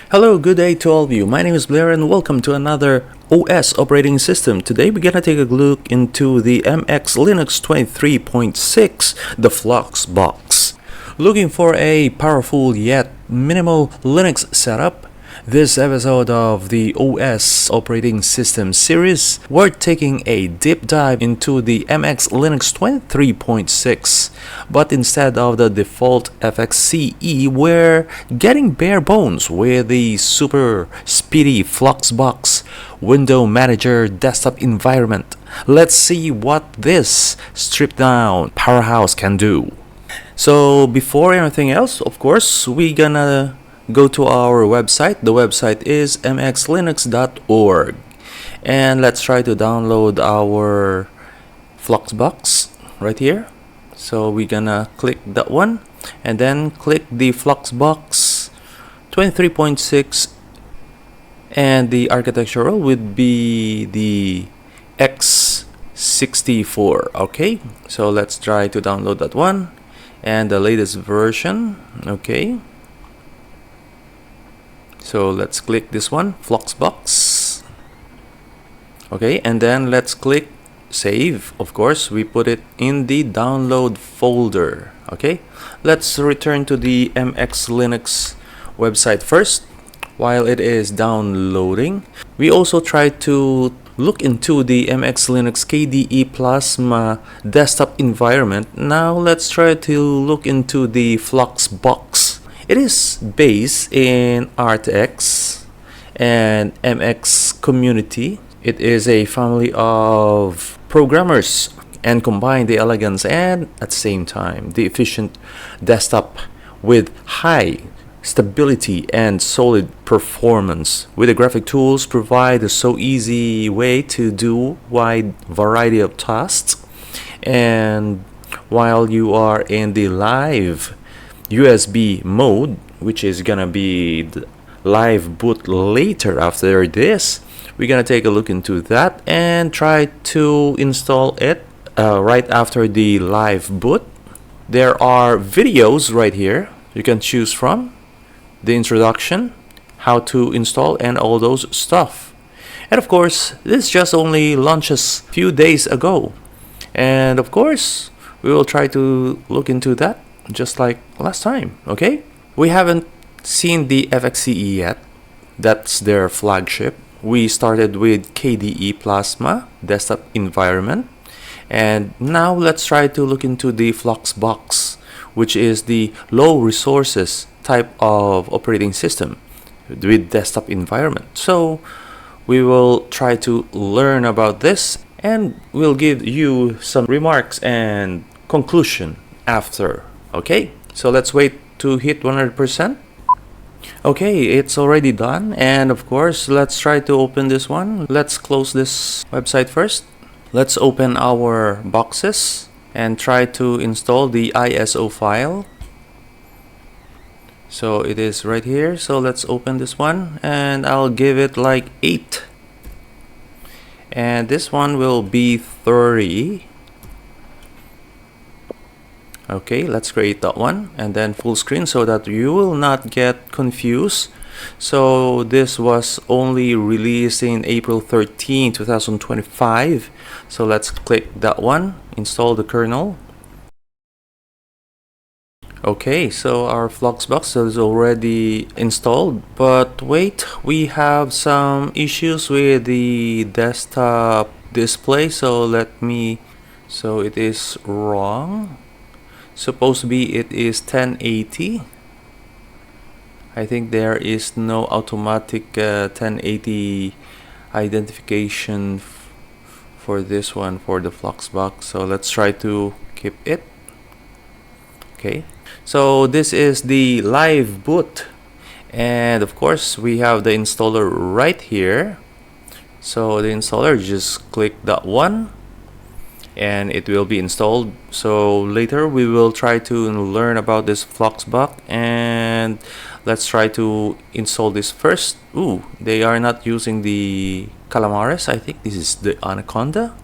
Hello, good day to all of you. My name is Blair and welcome to another OS operating system. Today we're gonna take a look into the MX Linux 23.6, the Fluxbox. Looking for a powerful yet minimal Linux setup? This episode of the OS operating system series, we're taking a deep dive into the MX Linux 23.6, but instead of the default FXCE, we're getting bare bones with the super speedy Fluxbox window manager desktop environment. Let's see what this stripped down powerhouse can do. So before anything else, of course, we're gonna go to our website. The website is mxlinux.org, and let's try to download our Fluxbox right here. So we're gonna click that one and then click the Fluxbox 23.6, and the architectural would be the X64. Okay, so let's try to download that one and the latest version. Okay, so let's click this one, Fluxbox. Okay, and then let's click save. Of course, we put it in the download folder. Okay, let's return to the MX Linux website first while it is downloading. We also try to look into the MX Linux KDE Plasma desktop environment. Now let's try to look into the Fluxbox. It is based in ArtX and MX community. It is a family of programmers and combine the elegance and at the same time the efficient desktop with high stability and solid performance. With the graphic tools provide a so easy way to do wide variety of tasks, and while you are in the live USB mode, which is gonna be the live boot later after this, we're gonna take a look into that and try to install it right after the live boot. There are videos right here you can choose from, the introduction, how to install, and all those stuff. And of course, this just only launches few days ago, and of course we will try to look into that just like last time. Okay, we haven't seen the FXCE yet. That's their flagship. We started with KDE Plasma desktop environment, and now let's try to look into the Fluxbox, which is the low resources type of operating system with desktop environment. So we will try to learn about this, and we'll give you some remarks and conclusion after. Okay, so let's wait to hit 100%. Okay, it's already done, and of course let's try to open this one. Let's close this website first. Let's open our boxes and try to install the ISO file. So it is right here, so let's open this one, and I'll give it like 8, and this one will be 30. Okay, let's create that one and then full screen so that you will not get confused. So this was only released in April 13, 2025. So let's click that one, install the kernel. Okay, so our Fluxbox is already installed, but wait, we have some issues with the desktop display. So it is wrong. Supposed to be it is 1080. I think there is no automatic 1080 identification for this one for the Fluxbox. So let's try to keep it. Okay, so this is the live boot, and of course we have the installer right here. So the installer, just click that one and it will be installed. So later we will try to learn about this Fluxbox, and let's try to install this first. Ooh, they are not using the Calamares. I think this is the Anaconda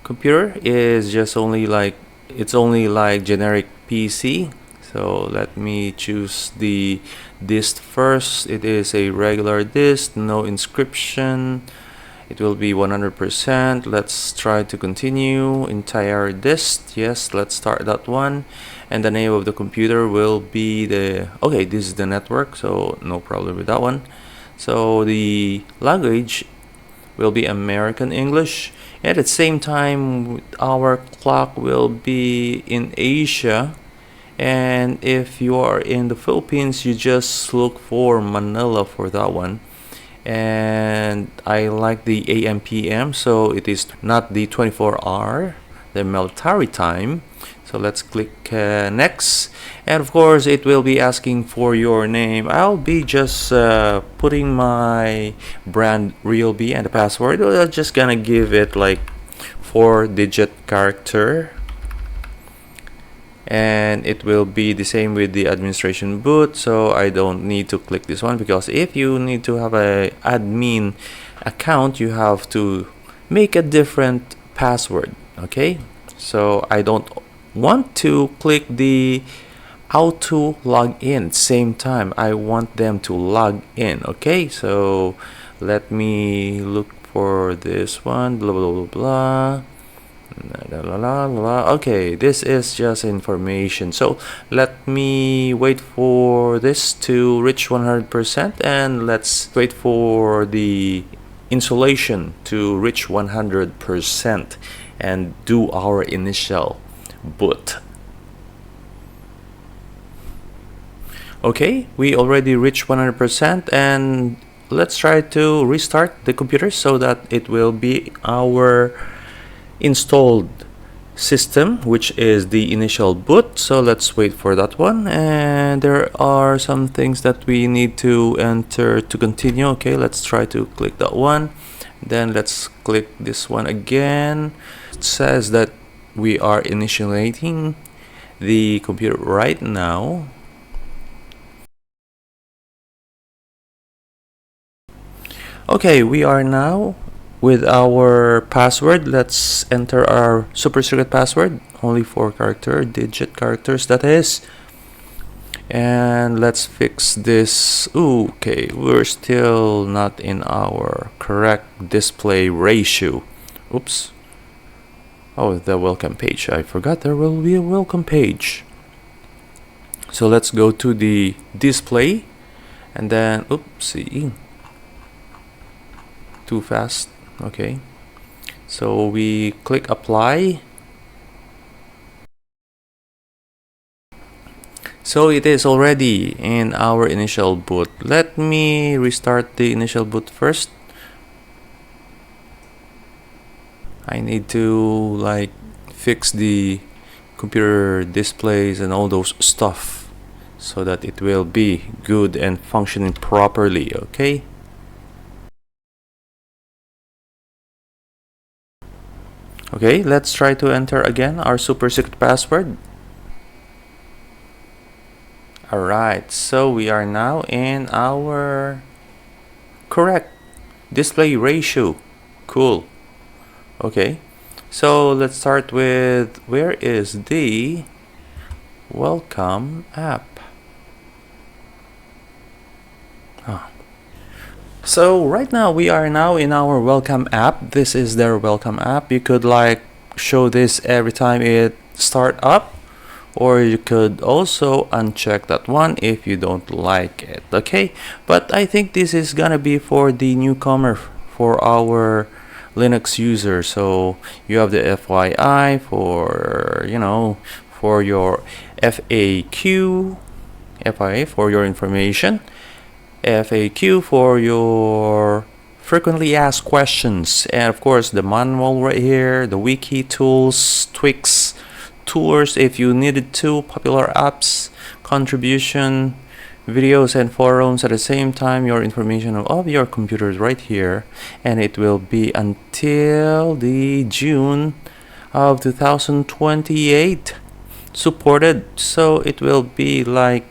computer. Is just only like, it's only like generic PC. So let me choose the disk first. It is a regular disk, no inscription. It will be 100%. Let's try to continue. Entire disk. Yes, let's start that one. And the name of the computer will be the... Okay, this is the network, so no problem with that one. So the language will be American English. At the same time, our clock will be in Asia. And if you are in the Philippines, you just look for Manila for that one. And I like the AM PM, so it is not the 24-hour, the military time. So let's click next, and of course it will be asking for your name. I'll be just putting my brand RialbbeTV and the password. I'm just gonna give it like 4-digit character. And it will be the same with the administration boot, so I don't need to click this one, because if you need to have a admin account, you have to make a different password. Okay, so I don't want to click the auto log in same time. I want them to log in. Okay, so let me look for this one, blah blah blah blah. Okay, this is just information, so let me wait for this to reach 100%, and let's wait for the insulation to reach 100% and do our initial boot. Okay, we already reached 100%, and let's try to restart the computer so that it will be our installed system, which is the initial boot. So let's wait for that one, and there are some things that we need to enter to continue. Okay, let's try to click that one, then let's click this one again. It says that we are initiating the computer right now. Okay, we are now with our password. Let's enter our super secret password, only 4-digit characters that is, and let's fix this. Okay, we're still not in our correct display ratio. Oops. Oh, the welcome page, I forgot there will be a welcome page. So let's go to the display, and then oopsie, too fast. Okay, so we click apply. So it is already in our initial boot. Let me restart the initial boot first. I need to like fix the computer displays and all those stuff so that it will be good and functioning properly. Okay, okay, let's try to enter again our super secret password. Alright, so we are now in our correct display ratio. Cool. Okay, so let's start with, where is the welcome app? So right now we are now in our welcome app. This is their welcome app. You could like show this every time it start up, or you could also uncheck that one if you don't like it. Okay, but I think this is gonna be for the newcomer, for our Linux user. So you have the FYI for, you know, for your FAQ, FYI for your information, FAQ for your frequently asked questions, and of course the manual right here, the wiki, tools, tweaks, tours if you needed to, popular apps, contribution, videos and forums. At the same time, your information of your computers right here, and it will be until the June of 2028 supported. So it will be like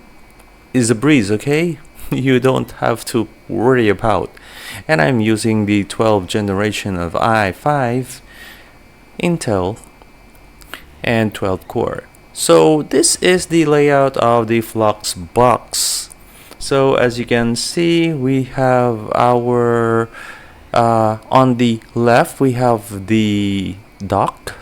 is a breeze. Okay, you don't have to worry about. And I'm using the 12th generation of i5 Intel and 12th core. So this is the layout of the Fluxbox. So as you can see, we have our on the left we have the dock,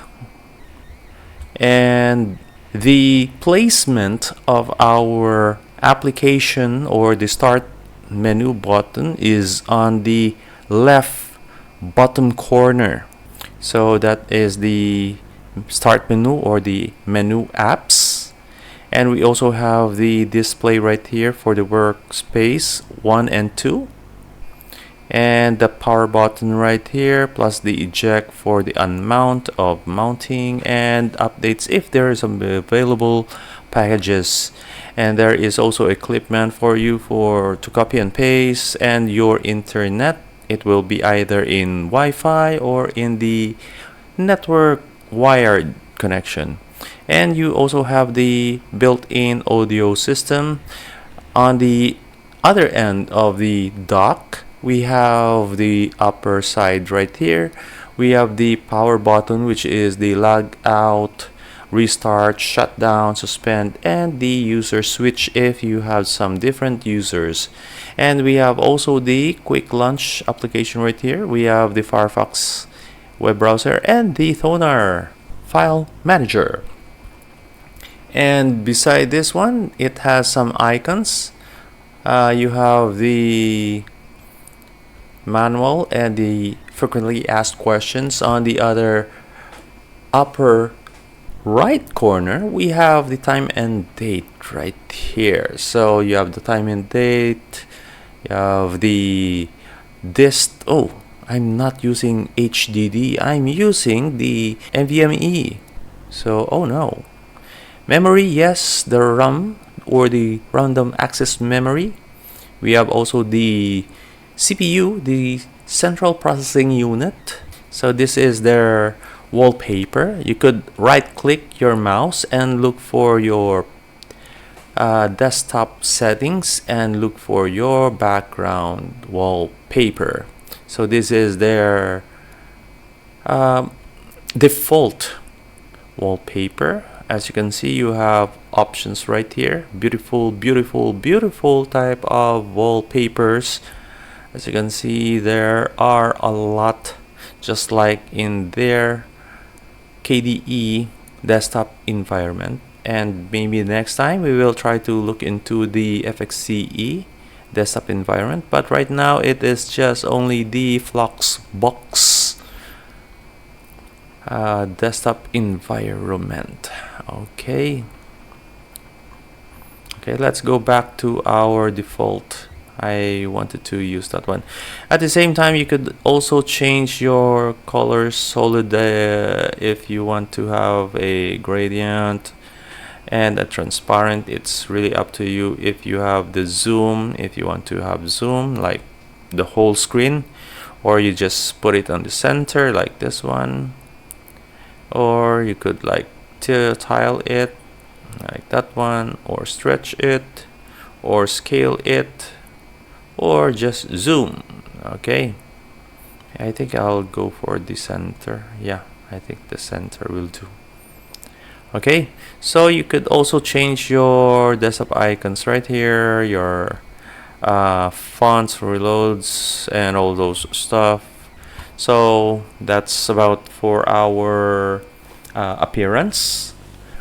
and the placement of our application or the start menu button is on the left bottom corner. So that is the start menu or the menu apps, and we also have the display right here for the workspace 1 and 2, and the power button right here, plus the eject for the unmount of mounting and updates if there is some available packages. And there is also equipment for you to copy and paste, and your internet, it will be either in Wi-Fi or in the network wired connection. And you also have the built-in audio system. On the other end of the dock, we have the upper side right here. We have the power button, which is the log out, restart, shutdown, suspend, and the user switch if you have some different users. And we have also the quick launch application right here. We have the Firefox web browser and the Toner file manager. And beside this one, it has some icons. You have the manual and the frequently asked questions. On the other upper right corner, we have the time and date right here. So you have the time and date, you have the oh, I'm not using HDD, I'm using the NVMe. So oh no. Memory, yes, the RAM or the random access memory. We have also the CPU, the central processing unit. So this is their wallpaper. You could right click your mouse and look for your desktop settings and look for your background wallpaper. So this is their default wallpaper. As you can see, you have options right here. Beautiful, beautiful, beautiful type of wallpapers. As you can see, there are a lot, just like in their KDE desktop environment. And maybe next time we will try to look into the FXCE desktop environment. But right now it is just only the Fluxbox desktop environment. Okay, let's go back to our default. I wanted to use that one. At the same time, you could also change your colors solid if you want to have a gradient and a transparent. It's really up to you. If you have the zoom, if you want to have zoom like the whole screen, or you just put it on the center like this one, or you could like tile it like that one, or stretch it, or scale it, or just zoom. Okay, I think I'll go for the center. Yeah, I think the center will do. Okay, so you could also change your desktop icons right here, your fonts, reloads, and all those stuff. So that's about for our appearance.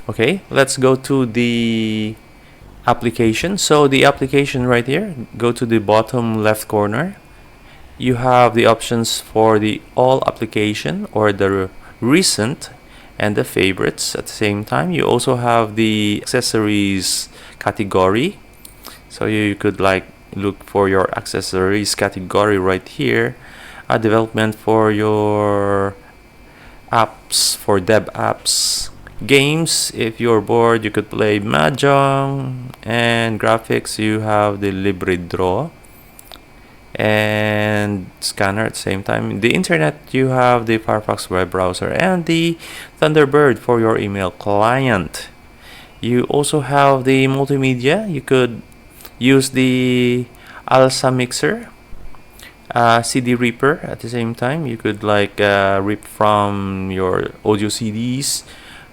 Okay, let's go to the application. So the application right here, go to the bottom left corner. You have the options for the all application or the recent and the favorites. At the same time, you also have the accessories category. So you could like look for your accessories category right here. Development for your apps, for dev apps. Games, if you're bored, you could play Mahjong. And graphics, you have the LibreDraw and scanner at the same time. The internet, you have the Firefox web browser and the Thunderbird for your email client. You also have the multimedia. You could use the Alsa mixer, CD Reaper at the same time. You could like rip from your audio CDs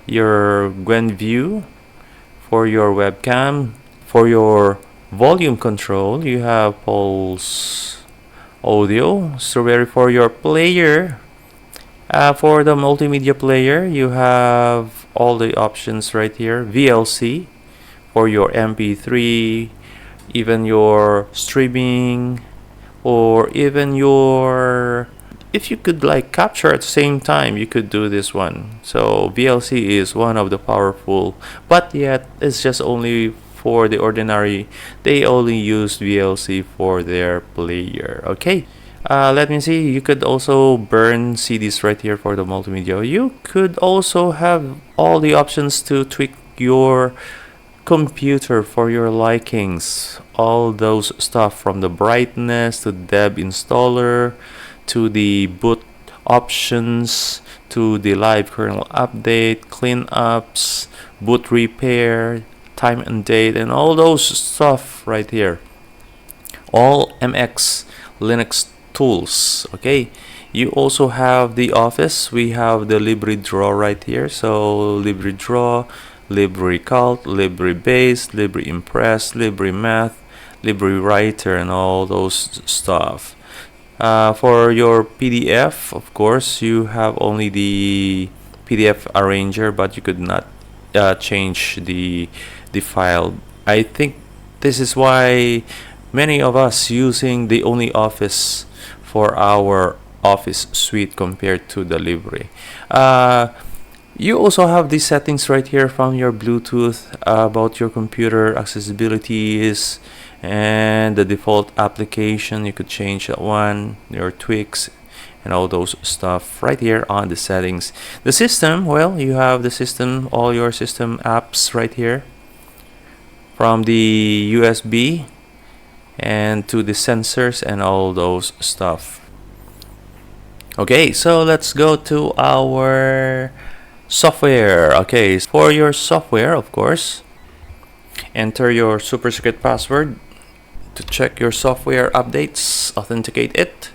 your Gwen view for your webcam. For your volume control, you have pulse audio. Strawberry for your player. For the multimedia player, you have all the options right here. VLC for your MP3, even your streaming, or even your, if you could like capture at the same time, you could do this one. So VLC is one of the powerful, but yet it's just only for the ordinary. They only use VLC for their player. Okay, let me see. You could also burn CDs right here for the multimedia. You could also have all the options to tweak your computer for your likings. All those stuff, from the brightness to deb installer to the boot options to the live kernel update, cleanups, boot repair, time and date, and all those stuff right here. All MX Linux tools. Okay, you also have the office. We have the LibreDraw right here. So LibreDraw, LibreCalc, LibreBase, LibreImpress, LibreMath, LibreWriter, and all those stuff. For your PDF, of course, you have only the PDF arranger, but you could not change the file. I think this is why many of us using the only Office for our Office suite compared to the Libre. You also have these settings right here from your Bluetooth about your computer accessibilities and the default application. You could change that one, your tweaks and all those stuff right here on the settings. The system, well, you have the system, all your system apps right here, from the USB and to the sensors and all those stuff. Okay, so let's go to our software. Okay, for your software, of course, enter your super secret password to check your software updates, authenticate it,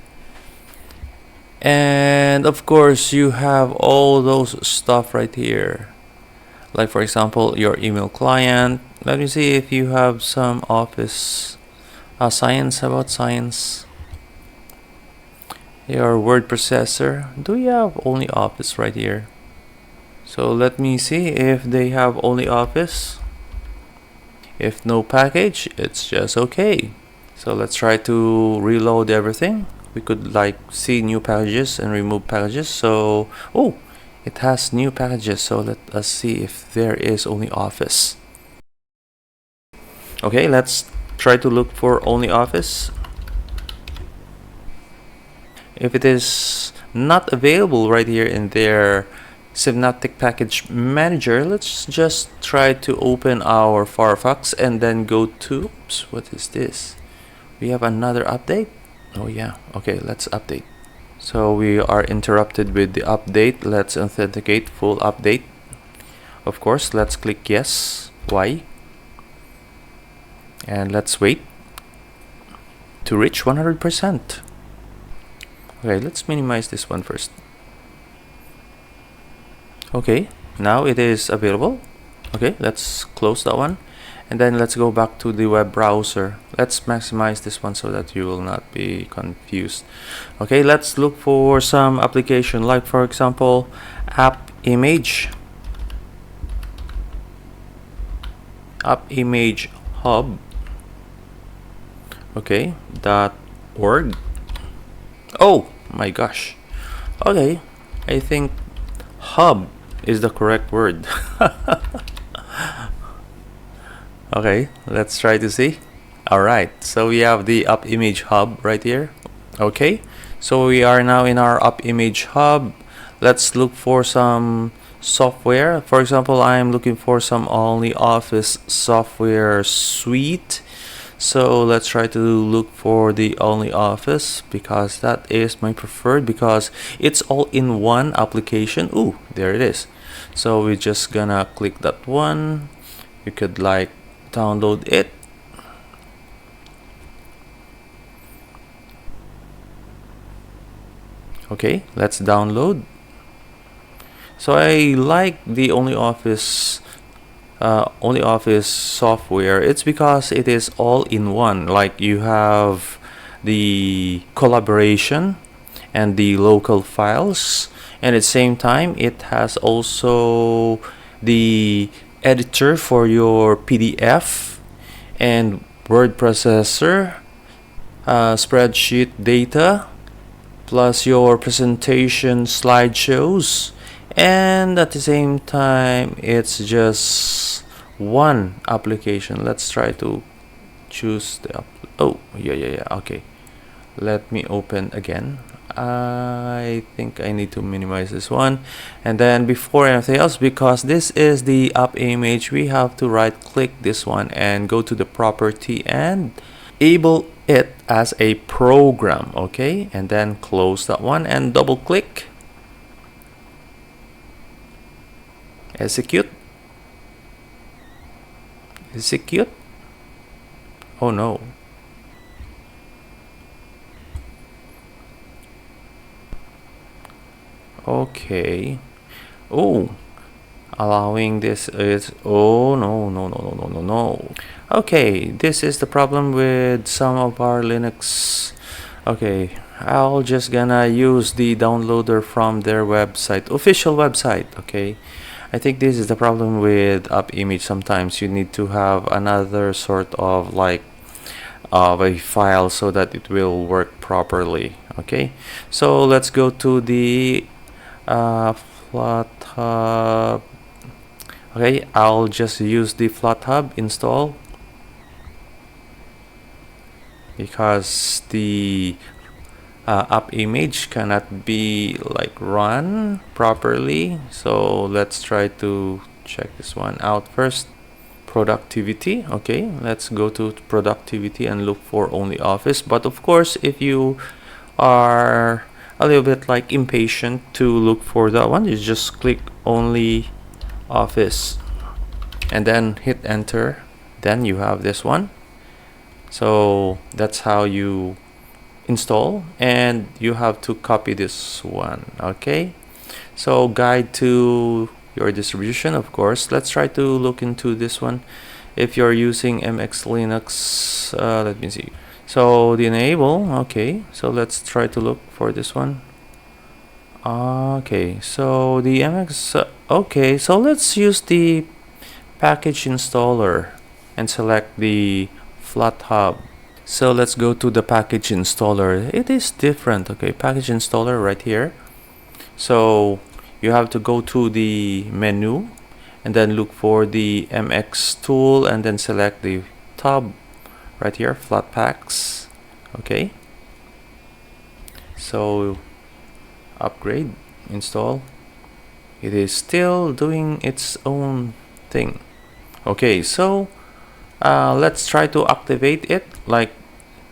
and of course you have all those stuff right here, like for example your email client. Let me see if you have some Office science, about science. Your word processor, do you have only Office right here? So let me see if they have only Office. If no package, it's just okay. So let's try to reload everything. We could like see new packages and remove packages. So, oh, it has new packages. So let us see if there is only Office. Okay, let's try to look for only Office. If it is not available right here in their Synaptic Package Manager, let's just try to open our Firefox and then go to, oops, what is this? We have another update. Oh yeah, okay, let's update. So we are interrupted with the update. Let's authenticate full update. Of course, let's click yes. Why? And let's wait to reach 100%. Okay, let's minimize this one first. Okay, now it is available. Okay, let's close that one, and then let's go back to the web browser. Let's maximize this one so that you will not be confused. Okay, let's look for some application, like for example app image hub. Okay, .org. Oh my gosh. Okay, I think hub is the correct word. Okay, let's try to see. Alright, so we have the Up Image Hub right here. Okay, so we are now in our Up Image Hub. Let's look for some software. For example, I'm looking for some only Office software suite. So let's try to look for the only Office, because that is my preferred, because it's all in one application. Ooh, there it is. So we're just gonna click that one. You could like download it. Okay, let's download. So I like the OnlyOffice software. It's because it is all in one. Like you have the collaboration and the local files, and at the same time it has also the editor for your PDF and word processor, spreadsheet data, plus your presentation slideshows, and at the same time it's just one application. Let's try to choose the oh yeah, okay, let me open again. I think I need to minimize this one, and then before anything else, because this is the up image, we have to right click this one and go to the property and enable it as a program. Okay, and then close that one and double click, execute. Oh no. Okay. Oh, allowing this is, oh no. Okay, this is the problem with some of our Linux. Okay, I'll just gonna use the downloader from their website, official website. Okay, I think this is the problem with up image. Sometimes you need to have another sort of like of a file so that it will work properly. Okay, so let's go to the FlatHub. Okay, I'll just use the FlatHub install because the up image cannot be like run properly. So let's try to check this one out first. Productivity. Okay, let's go to productivity and look for OnlyOffice. But of course, if you are a little bit like impatient to look for that one, you just click OnlyOffice and then hit enter. Then you have this one. So that's how you install, and you have to copy this one. Okay, so guide to your distribution. Of course, let's try to look into this one. If you're using MX Linux, let me see. So the enable. Okay, so let's try to look for this one. Okay, so the MX. Okay, so let's use the package installer and select the FlatHub. So let's go to the package installer. It is different. Okay, package installer right here. So you have to go to the menu and then look for the MX tool and then select the tab right here, Flatpaks. Okay, so upgrade, install. It is still doing its own thing. Okay, so let's try to activate it. Like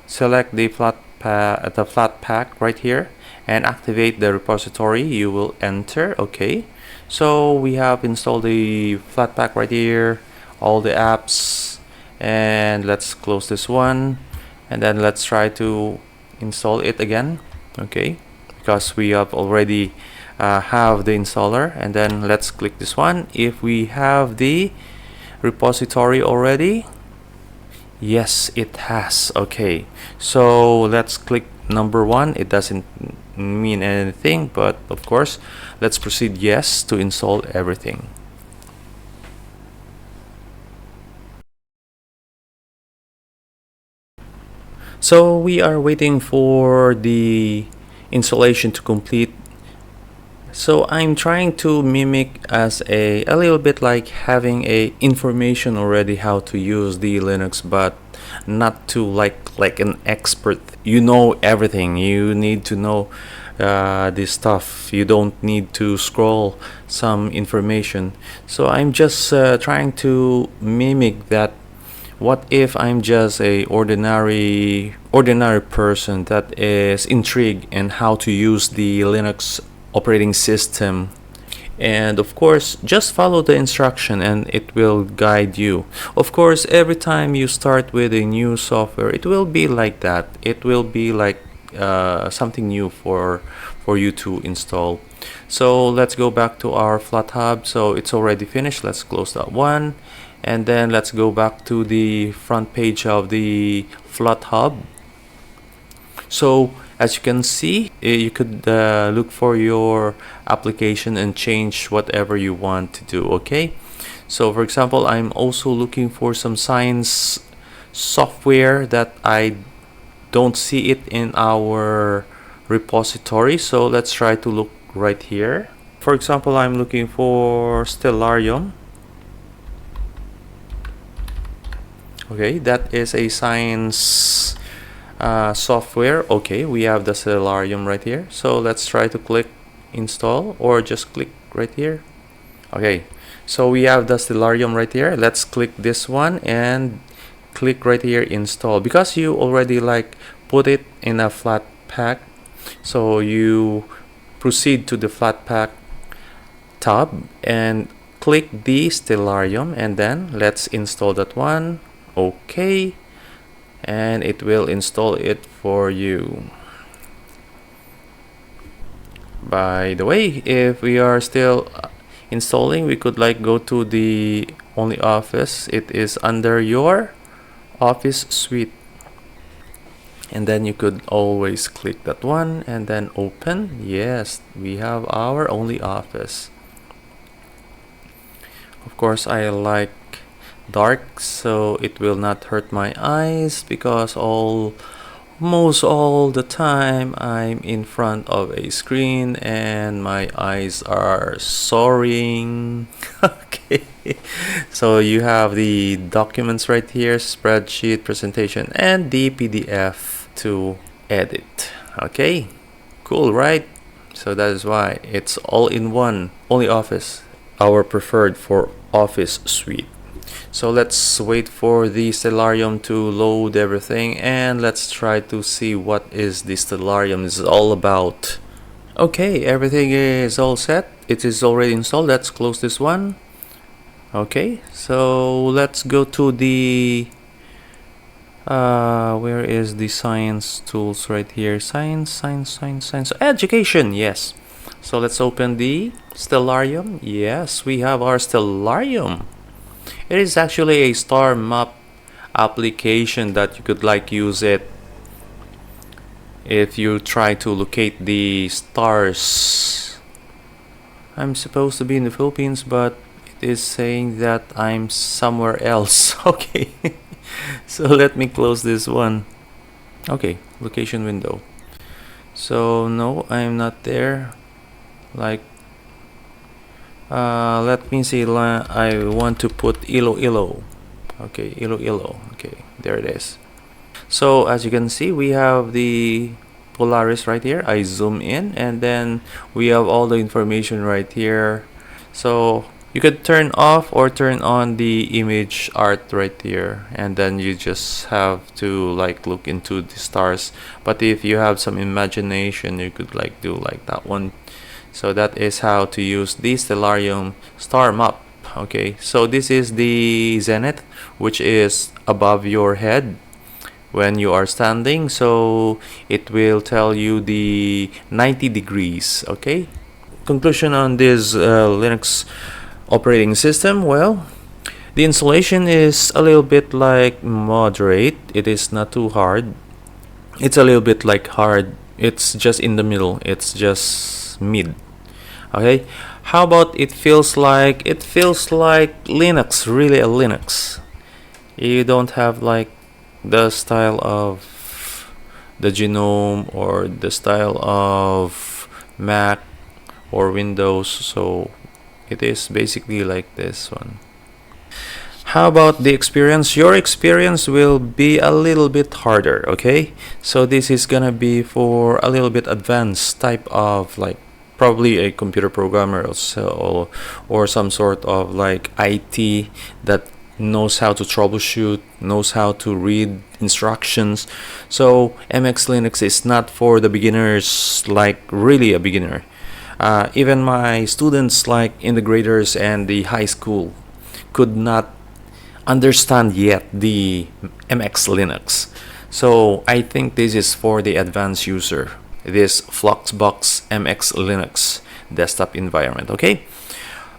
select the Flatpak right here and activate the repository. You will enter. Okay, so we have installed the Flatpak right here, all the apps, and let's close this one and then let's try to install it again. Okay, because we have already have the installer, and then let's click this one. If we have the repository already, yes, it has. Okay, so let's click number one. It doesn't mean anything, but of course let's proceed yes to install everything. So we are waiting for the installation to complete. So I'm trying to mimic as a little bit like having a information already how to use the Linux, but not to like an expert. You know everything. You need to know this stuff. You don't need to scroll some information. So I'm just trying to mimic that. What if I'm just a ordinary person that is intrigued in how to use the Linux operating system, and of course just follow the instruction and it will guide you. Of course, every time you start with a new software, it will be like that. It will be like something new for for you to install. So let's go back to our flat hub. So it's already finished. Let's close that one, and then let's go back to the front page of the flat hub. So as you can see, you could look for your application and change whatever you want to do. Okay, so for example, I'm also looking for some science software that I don't see it in our repository. So let's try to look right here. For example, I'm looking for Stellarium. Okay, that is a science software. Okay, we have the Stellarium right here. So let's try to click install, or just click right here. Okay, so we have the Stellarium right here. Let's click this one and click right here install, because you already like put it in a flat pack. So you proceed to the flat pack tab and click the Stellarium, and then let's install that one. Okay, and it will install it for you. By the way, if we are still installing, we could like go to the only office. It is under your office suite, and then you could always click that one and then open. Yes, we have our only office. Of course, I like dark, so it will not hurt my eyes, because almost all the time I'm in front of a screen and my eyes are soaring. Okay, so you have the documents right here, spreadsheet, presentation, and the PDF to edit. Okay, cool, right? So that is why it's all in one, only office, our preferred for office suite. So let's wait for the Stellarium to load everything, and let's try to see what is the Stellarium is all about. Okay, everything is all set. It is already installed. Let's close this one. Okay, so let's go to the where is the science tools? Right here, science, education. Yes, so let's open the Stellarium. Yes, we have our Stellarium. It is actually a star map application that you could like use it if you try to locate the stars. I'm supposed to be in the Philippines, but it is saying that I'm somewhere else. Okay, so let me close this one. Okay, location window. So no, I'm not there. Like let me see, I want to put Iloilo. Okay, Iloilo. Okay, there it is. So as you can see, we have the Polaris right here. I zoom in, and then we have all the information right here. So you could turn off or turn on the image art right here, and then you just have to like look into the stars. But if you have some imagination, you could like do like that one. So that is how to use the Stellarium star map. Okay, so this is the zenith, which is above your head when you are standing. So it will tell you the 90 degrees. Okay, conclusion on this Linux operating system. Well, the installation is a little bit like moderate. It is not too hard. It's a little bit like hard. It's just in the middle. It's just mid. Okay, how about it feels like Linux, really a Linux. You don't have like the style of the GNOME or the style of Mac or Windows, so it is basically like this one. How about the experience? Your experience will be a little bit harder. Okay, so this is gonna be for a little bit advanced type of like probably a computer programmer or some sort of like IT that knows how to troubleshoot, knows how to read instructions. So MX Linux is not for the beginners, like really a beginner. Even my students like in the graders and the high school could not understand yet the MX Linux. So I think this is for the advanced user. this Fluxbox MX Linux desktop environment. Okay,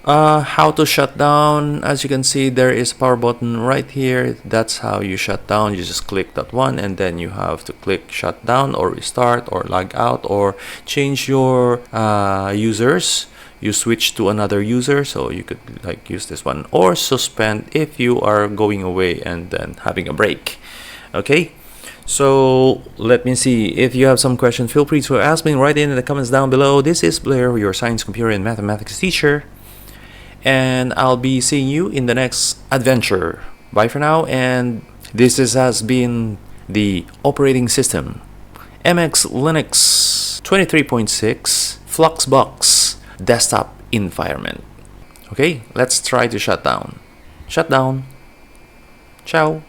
how to shut down? As you can see, there is a power button right here. That's how you shut down. You just click that one, and then you have to click shut down or restart or log out or change your users. You switch to another user, so you could like use this one, or suspend if you are going away and then having a break. Okay, so let me see. If you have some questions, feel free to ask me right in the comments down below. This is Blair, your science, computer, and mathematics teacher, and I'll be seeing you in the next adventure. Bye for now, and this has been the operating system MX Linux 23.6 Fluxbox desktop environment. Okay, let's try to shut down. Shut down. Ciao.